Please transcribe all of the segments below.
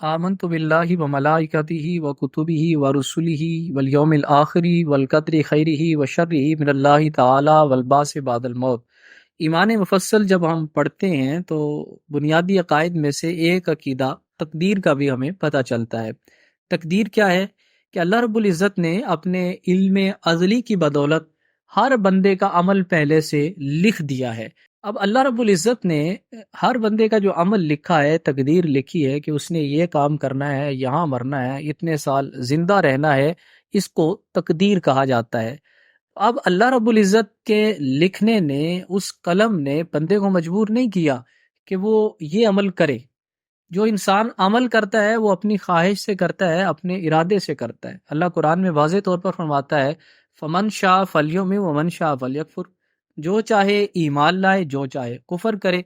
آمنت باللہ وملائکتہ وکتبہ ورسلہ والیوم الآخر والقدر خیرہ وشرہ من اللہ تعالی والبعث بعد الموت۔ ایمان مفصل جب ہم پڑھتے ہیں تو بنیادی عقائد میں سے ایک عقیدہ تقدیر کا بھی ہمیں پتہ چلتا ہے۔ تقدیر کیا ہے؟ کہ اللہ رب العزت نے اپنے علم ازلی کی بدولت ہر بندے کا عمل پہلے سے لکھ دیا ہے۔ اب اللہ رب العزت نے ہر بندے کا جو عمل لکھا ہے، تقدیر لکھی ہے کہ اس نے یہ کام کرنا ہے، یہاں مرنا ہے، اتنے سال زندہ رہنا ہے، اس کو تقدیر کہا جاتا ہے۔ اب اللہ رب العزت کے لکھنے نے، اس قلم نے بندے کو مجبور نہیں کیا کہ وہ یہ عمل کرے۔ جو انسان عمل کرتا ہے وہ اپنی خواہش سے کرتا ہے، اپنے ارادے سے کرتا ہے۔ اللہ قرآن میں واضح طور پر فرماتا ہے فمن شاء فلیؤمن ومن شاء فلیکفر، جو چاہے ایمان لائے، جو چاہے کفر کرے۔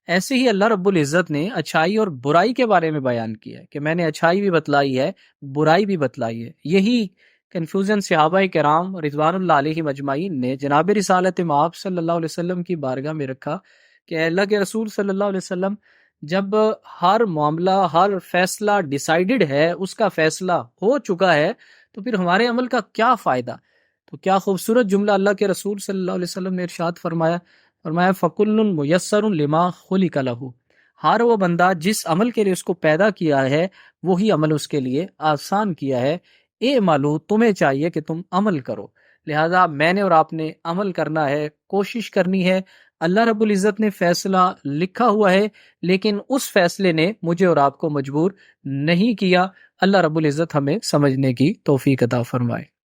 ایسے ہی اللہ رب العزت نے اچھائی اور برائی کے بارے میں بیان کیا ہے کہ میں نے اچھائی بھی بتلائی ہے، برائی بھی بتلائی ہے۔ یہی کنفیوژن صحابہ کرام رضوان اللہ علیہم اجمعین نے جناب رسالت مآب صلی اللہ علیہ وسلم کی بارگاہ میں رکھا کہ اے اللہ کے رسول صلی اللہ علیہ وسلم، جب ہر معاملہ، ہر فیصلہ ڈیسائیڈڈ ہے، اس کا فیصلہ ہو چکا ہے، تو پھر ہمارے عمل کا کیا فائدہ؟ تو کیا خوبصورت جملہ اللہ کے رسول صلی اللہ علیہ وسلم نے ارشاد فرمایا فَكُلٌّ مُيَسَّرٌ لِمَا خُلِقَ لَهُ، ہر وہ بندہ جس عمل کے لیے اس کو پیدا کیا ہے وہی عمل اس کے لیے آسان کیا ہے۔ اے مالو، تمہیں چاہیے کہ تم عمل کرو، لہذا میں نے اور آپ نے عمل کرنا ہے، کوشش کرنی ہے۔ اللہ رب العزت نے فیصلہ لکھا ہوا ہے، لیکن اس فیصلے نے مجھے اور آپ کو مجبور نہیں کیا۔ اللہ رب العزت ہمیں سمجھنے کی توفیق عطا فرمائے۔